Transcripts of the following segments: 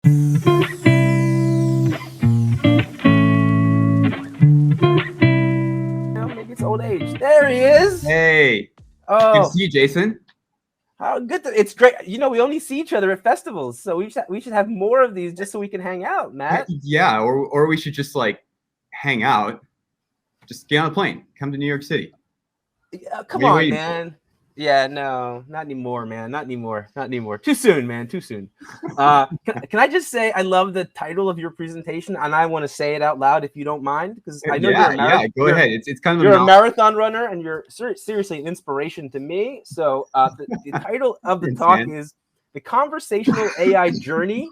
Maybe it's old age. There he is. Hey, good to Oh, see you, Jason. how good! It's great. We only see each other at festivals, so we should have more of these just so we can hang out, Matt. Yeah, or we should just like hang out. Just get on a plane, come to New York City. Come What are you on, waiting for? man. Yeah, no, not anymore, man. Not anymore. Not anymore. Too soon, man. Too soon. Can I just say I love the title of your presentation, and I want to say it out loud if you don't mind, because I know you're a Yeah, go ahead. It's kind of a you're a mouth. marathon runner, and you're seriously an inspiration to me. So the title of the Thanks, talk man. is "The Conversational AI Journey."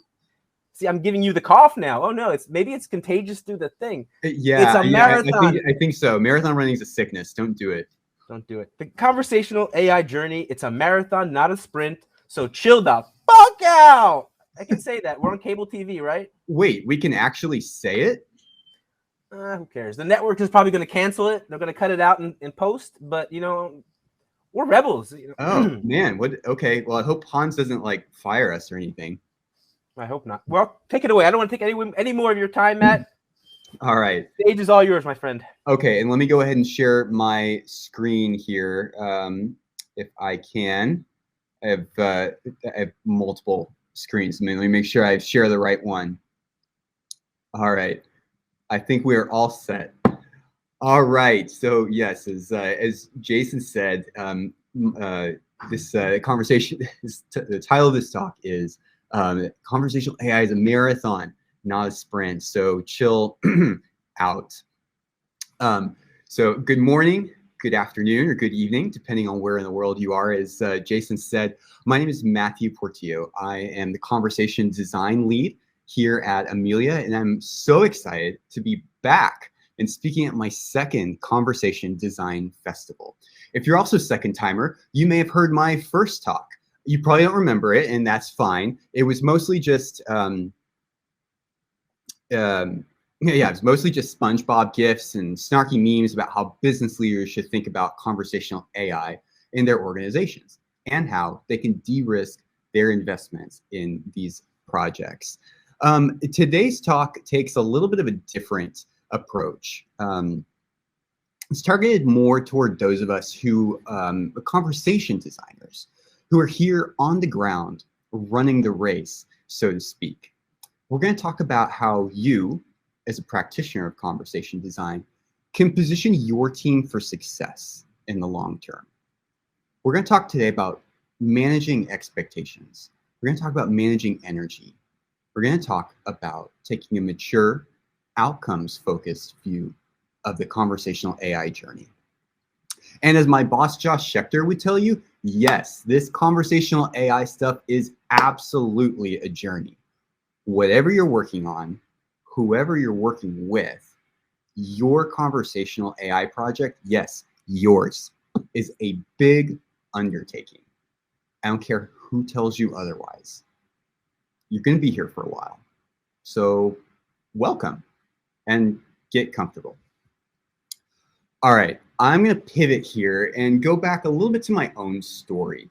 See, I'm giving you the cough now. Oh no, maybe it's contagious through the thing. It's Yeah, a yeah. marathon. I think so. Marathon running is a sickness. Don't do it. Don't do it. The conversational AI journey, it's a marathon, not a sprint. So chill the fuck out. I can say that. We're on cable TV, right? Wait, we can actually say it? Who cares? The network is probably going to cancel it. They're going to cut it out in post, but we're rebels. Oh man, what? Okay, well, I hope Hans doesn't like fire us or anything. I hope not. Well, take it away. I don't want to take any more of your time, Matt. All right. The stage is all yours, my friend. Okay, and let me go ahead and share my screen here, if I can. I have multiple screens. Let me make sure I share the right one. All right, I think we are all set. All right, so yes, as Jason said, this conversation, the title of this talk is Conversational AI is a marathon, not a sprint. So chill out. So good morning, good afternoon, or good evening, depending on where in the world you are. As Jason said, my name is Matthew Portillo. I am the conversation design lead here at Amelia, and I'm so excited to be back and speaking at my second Conversation Design Festival. If you're also a second timer, you may have heard my first talk. You probably don't remember it, and that's fine. It was mostly just yeah, it's mostly just SpongeBob gifs and snarky memes about how business leaders should think about conversational AI in their organizations and how they can de-risk their investments in these projects. Today's talk takes a little bit of a different approach. It's targeted more toward those of us who are conversation designers, who are here on the ground running the race, so to speak. We're going to talk about how you, as a practitioner of conversation design, can position your team for success in the long term. We're going to talk today about managing expectations. We're going to talk about managing energy. We're going to talk about taking a mature, outcomes-focused view of the conversational AI journey. And as my boss, Josh Schechter, would tell you, yes, this conversational AI stuff is absolutely a journey. Whatever you're working on, whoever you're working with, your conversational AI project, yes, yours, is a big undertaking. I don't care who tells you otherwise. You're going to be here for a while. So welcome and get comfortable. All right, I'm going to pivot here and go back a little bit to my own story.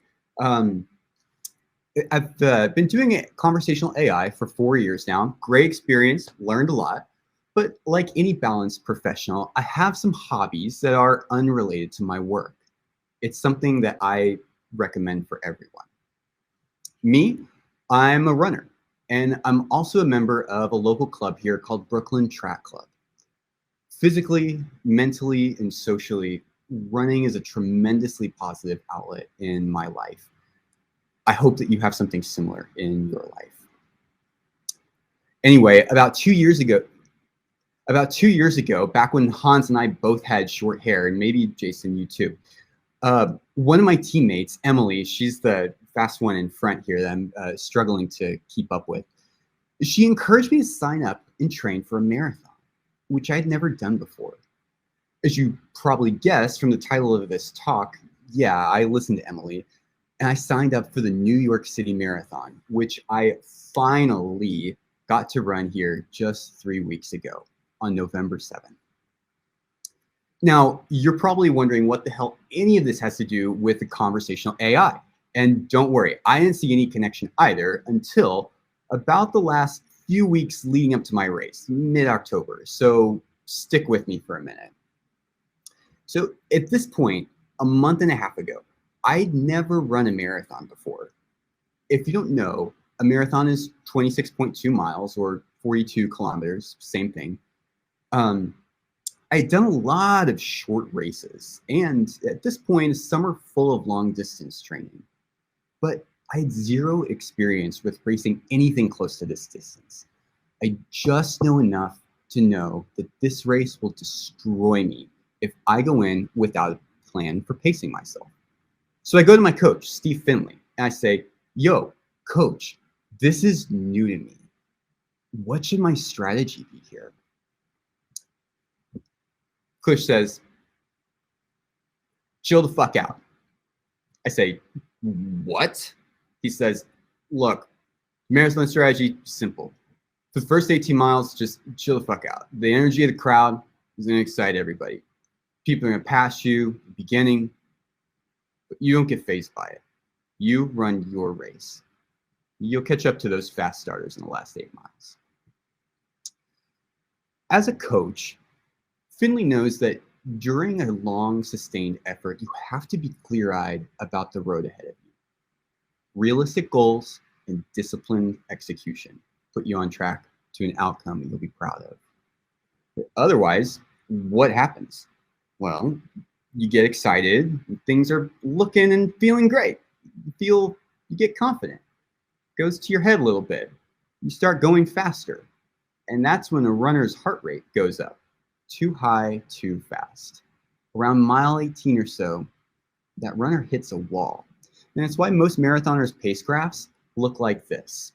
I've been doing conversational AI for 4 years now. Great experience, learned a lot. But like any balanced professional, I have some hobbies that are unrelated to my work. It's something that I recommend for everyone. Me, I'm a runner, and I'm also a member of a local club here called Brooklyn Track Club. Physically, mentally, and socially, running is a tremendously positive outlet in my life. I hope that you have something similar in your life. Anyway, about 2 years ago, back when Hans and I both had short hair, and maybe Jason, you too, one of my teammates, Emily, she's the fast one in front here that I'm struggling to keep up with. She encouraged me to sign up and train for a marathon, which I'd never done before. As you probably guessed from the title of this talk, yeah, I listened to Emily, and I signed up for the New York City Marathon, which I finally got to run here just 3 weeks ago on November 7th. Now, you're probably wondering what the hell any of this has to do with the conversational AI. And don't worry, I didn't see any connection either until about the last few weeks leading up to my race, mid-October. So stick with me for a minute. So at this point, a month and a half ago, I'd never run a marathon before. If you don't know, a marathon is 26.2 miles or 42 kilometers, same thing. I had done a lot of short races, and at this point, some are full of long distance training. But I had zero experience with racing anything close to this distance. I just know enough to know that this race will destroy me if I go in without a plan for pacing myself. So I go to my coach, Steve Finley, and I say, yo, coach, this is new to me. What should my strategy be here? Coach says, chill the fuck out. I say, what? He says, look, marathon strategy, simple. For the first 18 miles, just chill the fuck out. The energy of the crowd is going to excite everybody. People are going to pass you at the beginning, but you don't get fazed by it. You run your race. You'll catch up to those fast starters in the last 8 miles. As a coach, Finley knows that during a long, sustained effort, you have to be clear-eyed about the road ahead of you. Realistic goals and disciplined execution put you on track to an outcome you'll be proud of. Otherwise, what happens? Well, you get excited, things are looking and feeling great. You get confident. It goes to your head a little bit. You start going faster. And that's when a runner's heart rate goes up. Too high, too fast. Around mile 18 or so, that runner hits a wall. And that's why most marathoners' pace graphs look like this.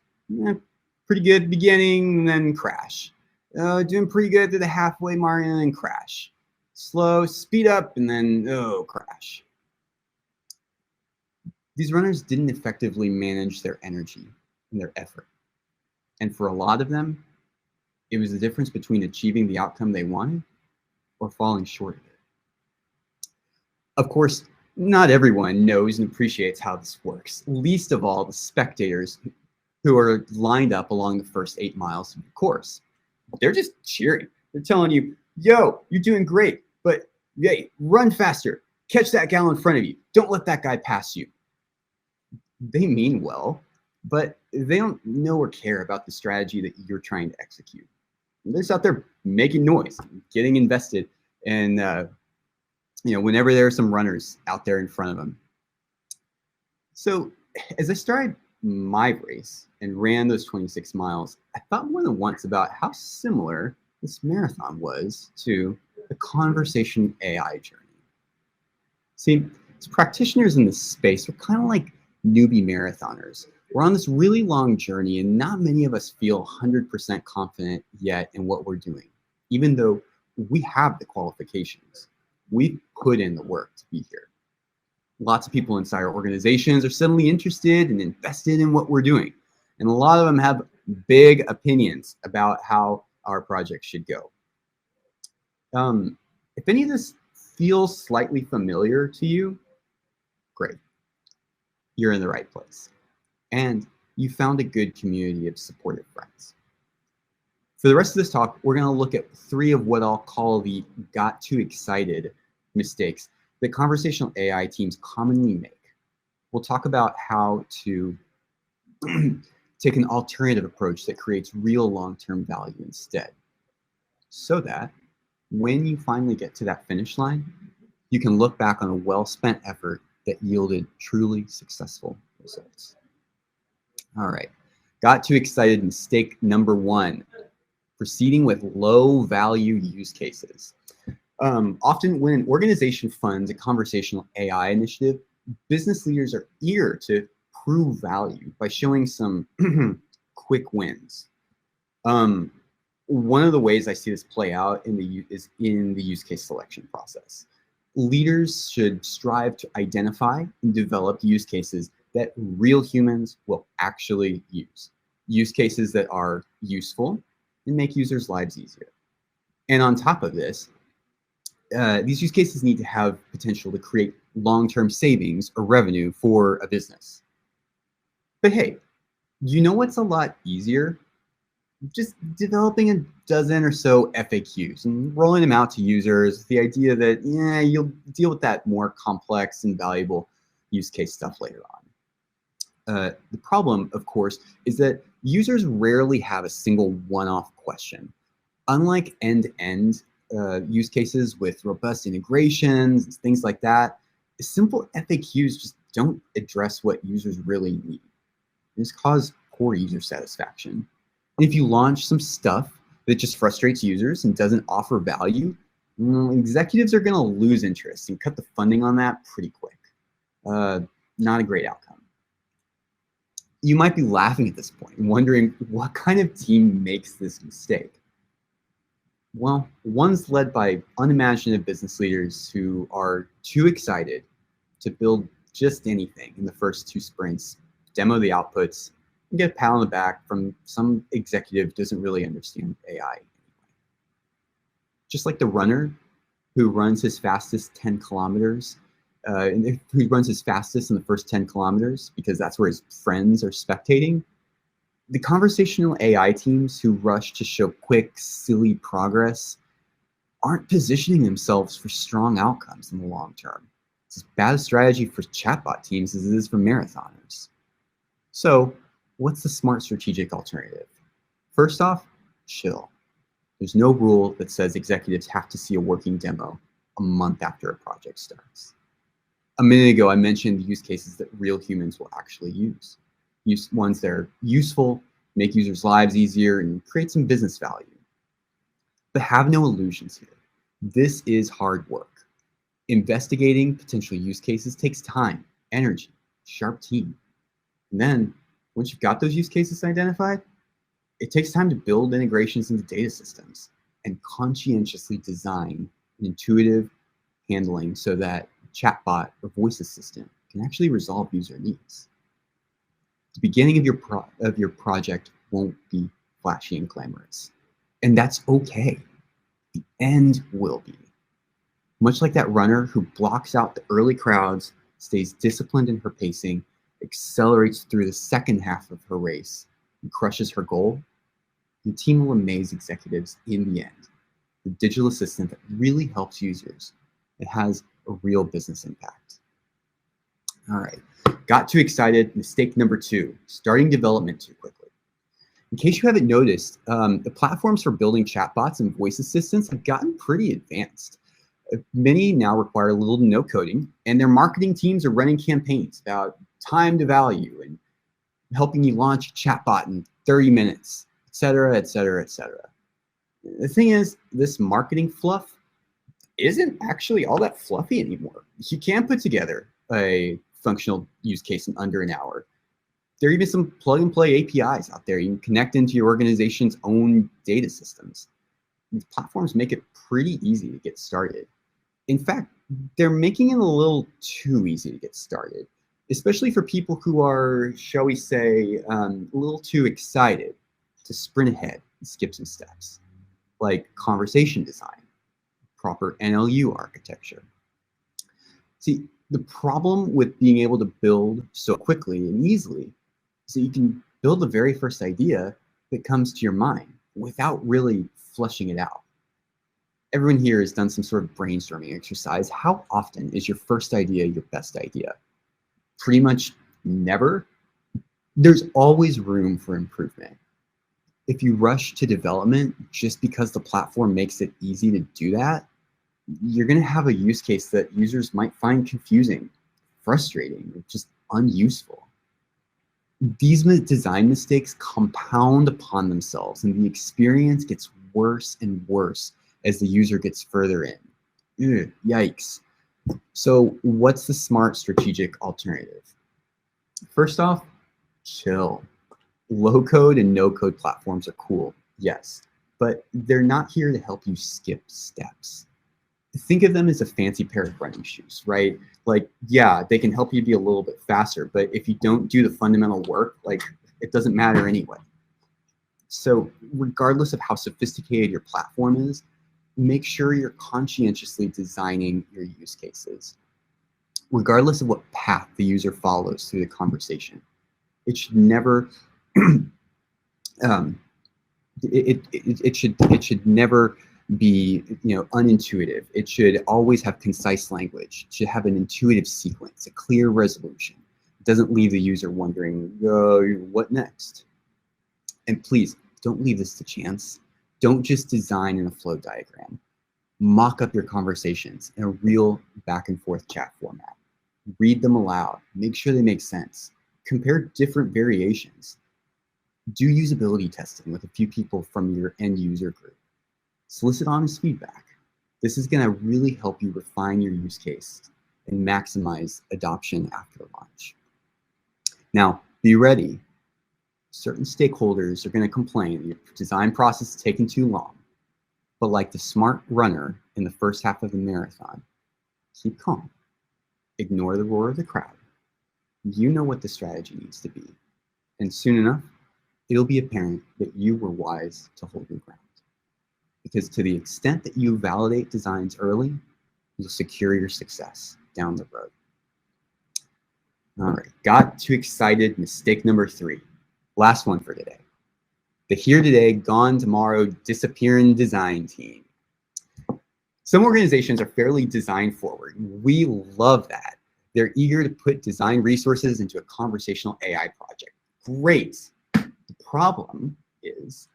Pretty good beginning, then crash. Doing pretty good to the halfway mark, and then crash. Slow, speed up, and then, crash. These runners didn't effectively manage their energy and their effort. And for a lot of them, it was the difference between achieving the outcome they wanted or falling short of it. Of course, not everyone knows and appreciates how this works, least of all the spectators who are lined up along the first 8 miles of the course. They're just cheering. They're telling you, yo, you're doing great, but hey, run faster. Catch that gal in front of you. Don't let that guy pass you. They mean well, but they don't know or care about the strategy that you're trying to execute. They're just out there making noise, getting invested, and whenever there are some runners out there in front of them. So as I started my race and ran those 26 miles, I thought more than once about how similar this marathon was to the conversation AI journey. See, as practitioners in this space, we're kind of like newbie marathoners. We're on this really long journey, and not many of us feel 100% confident yet in what we're doing, even though we have the qualifications. We've put in the work to be here. Lots of people inside our organizations are suddenly interested and invested in what we're doing, and a lot of them have big opinions about how our project should go. If any of this feels slightly familiar to you, great. You're in the right place. And you found a good community of supportive friends. For the rest of this talk, we're going to look at 3 of what I'll call the got too excited mistakes that conversational AI teams commonly make. We'll talk about how to take an alternative approach that creates real long-term value instead, so that when you finally get to that finish line, you can look back on a well-spent effort that yielded truly successful results. All right, got too excited mistake number 1, proceeding with low value use cases. Often when an organization funds a conversational AI initiative, business leaders are eager to prove value by showing some quick wins. One of the ways I see this play out is in the use case selection process. Leaders should strive to identify and develop use cases that real humans will actually use cases that are useful and make users' lives easier. And on top of this, these use cases need to have potential to create long-term savings or revenue for a business. But hey, You know what's a lot easier? Just developing a dozen or so FAQs and rolling them out to users with the idea that, yeah, you'll deal with that more complex and valuable use case stuff later on. The problem, of course, is that users rarely have a single one-off question. Unlike end-to-end use cases with robust integrations, things like that, simple FAQs just don't address what users really need. This causes poor user satisfaction. And if you launch some stuff that just frustrates users and doesn't offer value, executives are going to lose interest and cut the funding on that pretty quick. Not a great outcome. You might be laughing at this point and wondering what kind of team makes this mistake. Well, one's led by unimaginative business leaders who are too excited to build just anything in the first 2 sprints, demo the outputs, and get a pat on the back from some executive who doesn't really understand AI. Just like the runner who runs his fastest 10 kilometers, who runs his fastest in the first 10 kilometers because that's where his friends are spectating, the conversational AI teams who rush to show quick, silly progress aren't positioning themselves for strong outcomes in the long term. It's as bad a strategy for chatbot teams as it is for marathoners. So, what's the smart strategic alternative? First off, chill. There's no rule that says executives have to see a working demo a month after a project starts. A minute ago, I mentioned the use cases that real humans will actually use. Ones that are useful, make users' lives easier, and create some business value. But have no illusions here. This is hard work. Investigating potential use cases takes time, energy, sharp team. And then, once you've got those use cases identified, it takes time to build integrations into data systems and conscientiously design an intuitive handling so that chatbot or voice assistant can actually resolve user needs. The beginning of your project won't be flashy and glamorous, and that's okay. The end will be. Much like that runner who blocks out the early crowds, stays disciplined in her pacing, accelerates through the second half of her race, and crushes her goal, the team will amaze executives in the end. The digital assistant that really helps users. It has a real business impact. All right, got too excited. Mistake number 2, starting development too quickly. In case you haven't noticed, the platforms for building chatbots and voice assistants have gotten pretty advanced. Many now require little to no coding, and their marketing teams are running campaigns about time to value and helping you launch a chatbot in 30 minutes, et cetera, et cetera, et cetera. The thing is, this marketing fluff isn't actually all that fluffy anymore. You can put together a functional use case in under an hour. There are even some plug and play APIs out there. You can connect into your organization's own data systems. These platforms make it pretty easy to get started. In fact, they're making it a little too easy to get started, especially for people who are, shall we say, a little too excited to sprint ahead and skip some steps, like conversation design, proper NLU architecture. See, the problem with being able to build so quickly and easily is that you can build the very first idea that comes to your mind without really fleshing it out. Everyone here has done some sort of brainstorming exercise. How often is your first idea your best idea? Pretty much never. There's always room for improvement. If you rush to development just because the platform makes it easy to do that, you're going to have a use case that users might find confusing, frustrating, or just unuseful. These design mistakes compound upon themselves, and the experience gets worse and worse as the user gets further in. Ugh, yikes. So what's the smart strategic alternative? First off, chill. Low code and no code platforms are cool, yes, but they're not here to help you skip steps. Think of them as a fancy pair of running shoes, right? Like, yeah, they can help you be a little bit faster, but if you don't do the fundamental work, like, it doesn't matter anyway. So regardless of how sophisticated your platform is, make sure you're conscientiously designing your use cases. Regardless of what path the user follows through the conversation, it should never It should never be unintuitive. It should always have concise language. It should have an intuitive sequence, a clear resolution. It doesn't leave the user wondering, what next? And please don't leave this to chance. Don't just design in a flow diagram. Mock up your conversations in a real back and forth chat format. Read them aloud. Make sure they make sense. Compare different variations. Do usability testing with a few people from your end user group. Solicit honest feedback. This is going to really help you refine your use case and maximize adoption after launch. Now, be ready. Certain stakeholders are going to complain your design process is taking too long. But like the smart runner in the first half of the marathon, keep calm. Ignore the roar of the crowd. You know what the strategy needs to be. And soon enough, it'll be apparent that you were wise to hold your ground. Because to the extent that you validate designs early, you'll secure your success down the road. All right, got too excited. Mistake number 3. Last one for today. The here today, gone tomorrow, disappearing design team. Some organizations are fairly design forward. We love that. They're eager to put design resources into a conversational AI project. Great. The problem is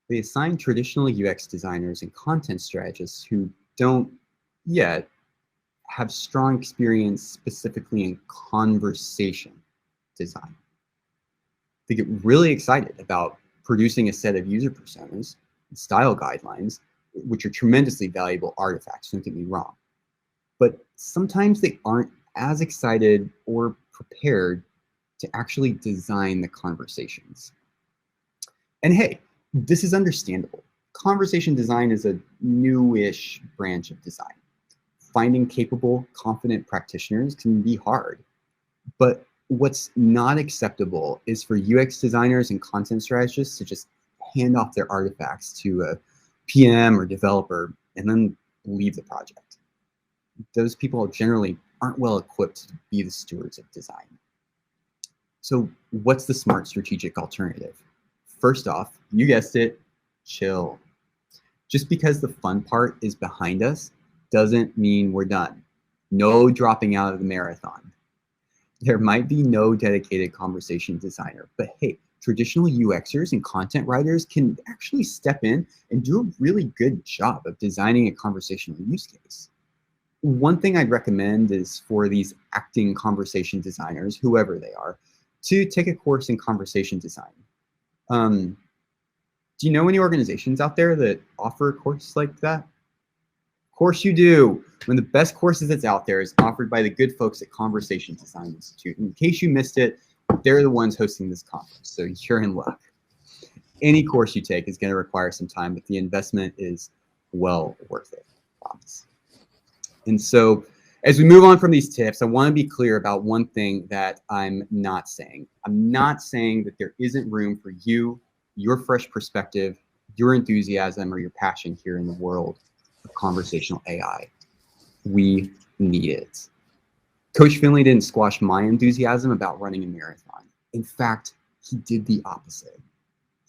they assign traditional UX designers and content strategists who don't yet have strong experience specifically in conversation design. They get really excited about producing a set of user personas and style guidelines, which are tremendously valuable artifacts, don't get me wrong. But sometimes they aren't as excited or prepared to actually design the conversations. And hey, this is understandable. Conversation design is a newish branch of design. Finding capable, confident practitioners can be hard. But what's not acceptable is for UX designers and content strategists to just hand off their artifacts to a PM or developer and then leave the project. Those people generally aren't well equipped to be the stewards of design. So what's the smart strategic alternative? First off, you guessed it, chill. Just because the fun part is behind us doesn't mean we're done. No dropping out of the marathon. There might be no dedicated conversation designer, but hey, traditional UXers and content writers can actually step in and do a really good job of designing a conversational use case. One thing I'd recommend is for these acting conversation designers, whoever they are, to take a course in conversation design. Do you know any organizations out there that offer a course like that? Of course you do. One of the best courses that's out there is offered by the good folks at Conversation Design Institute. In case you missed it, they're the ones hosting this conference, so you're in luck. Any course you take is going to require some time, but the investment is well worth it, I promise. And so as we move on from these tips, I want to be clear about one thing that I'm not saying. I'm not saying that there isn't room for you, your fresh perspective, your enthusiasm, or your passion here in the world of conversational AI. We need it. Coach Finley didn't squash my enthusiasm about running a marathon. In fact, he did the opposite.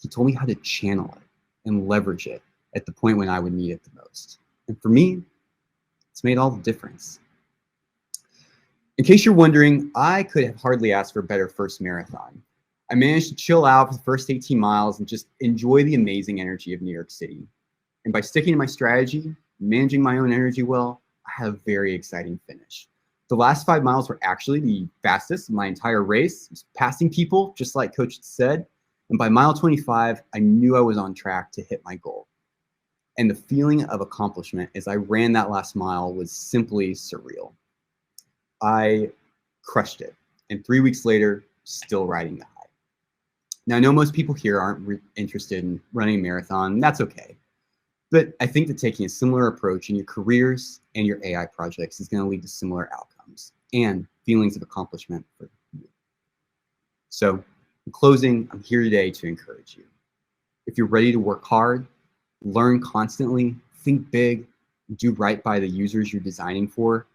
He told me how to channel it and leverage it at the point when I would need it the most. And for me, it's made all the difference. In case you're wondering, I could have hardly asked for a better first marathon. I managed to chill out for the first 18 miles and just enjoy the amazing energy of New York City. And by sticking to my strategy, managing my own energy well, I had a very exciting finish. The last 5 miles were actually the fastest of my entire race. I was passing people, just like Coach said. And by mile 25, I knew I was on track to hit my goal. And the feeling of accomplishment as I ran that last mile was simply surreal. I crushed it. And 3 weeks later, still riding the high. Now, I know most people here aren't interested in running a marathon. That's okay. But I think that taking a similar approach in your careers and your AI projects is going to lead to similar outcomes and feelings of accomplishment for you. So in closing, I'm here today to encourage you. If you're ready to work hard, learn constantly, think big, do right by the users you're designing for,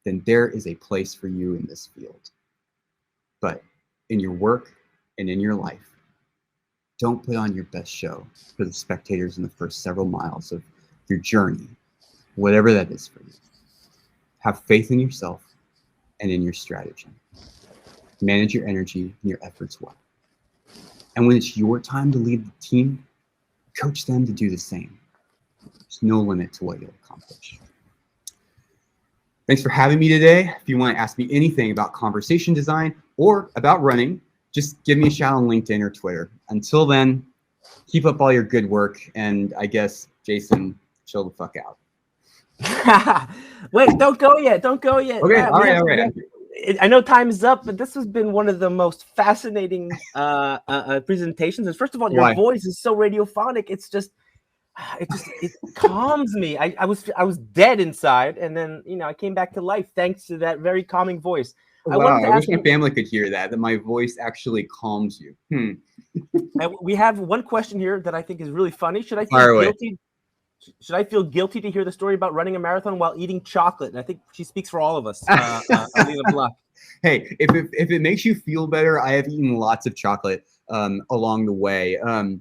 then there is a place for you in this field. But in your work and in your life, Don't put on your best show for the spectators in the first several miles of your journey, whatever that is for you. Have faith in yourself and in your strategy. Manage your energy and your efforts well. And when it's your time to lead the team, coach them to do the same. There's no limit to what you'll accomplish. Thanks for having me today. If you want to ask me anything about conversation design or about running, just give me a shout on LinkedIn or Twitter. Until then, keep up all your good work. And I guess, Jason, chill the fuck out. Wait, don't go yet. Don't go yet. Okay, Matt, all right. I know time is up, but this has been one of the most fascinating presentations. And first of all, your voice is so radiophonic. It calms me. I was dead inside, and then I came back to life thanks to that very calming voice. Wow, I wish my family could hear that my voice actually calms you. We have one question here that I think is really funny. Should I feel guilty? Should I feel guilty to hear the story about running a marathon while eating chocolate? And I think she speaks for all of us. Alina Block. Hey, if it makes you feel better, I have eaten lots of chocolate along the way. I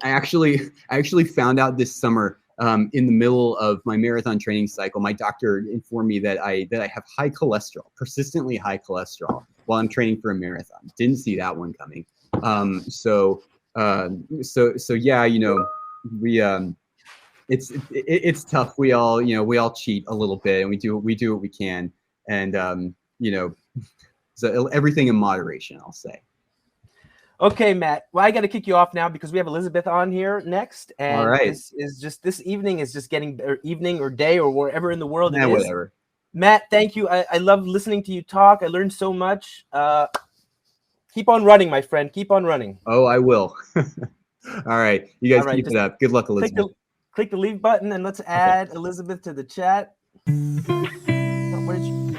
actually found out this summer in the middle of my marathon training cycle, my doctor informed me that I have high cholesterol, persistently high cholesterol, while I'm training for a marathon. Didn't see that one coming. So yeah, it's tough. We all cheat a little bit, and we do what we can, and so everything in moderation, I'll say. Okay, Matt. Well, I got to kick you off now because we have Elizabeth on here next, and all right. this evening is just getting evening or day or wherever in the world it is. Whatever. Matt, thank you. I love listening to you talk. I learned so much. Keep on running, my friend. Keep on running. Oh, I will. All right, you guys keep it up. Good luck, Elizabeth. Click the leave button and let's add Elizabeth to the chat. Oh, where did you?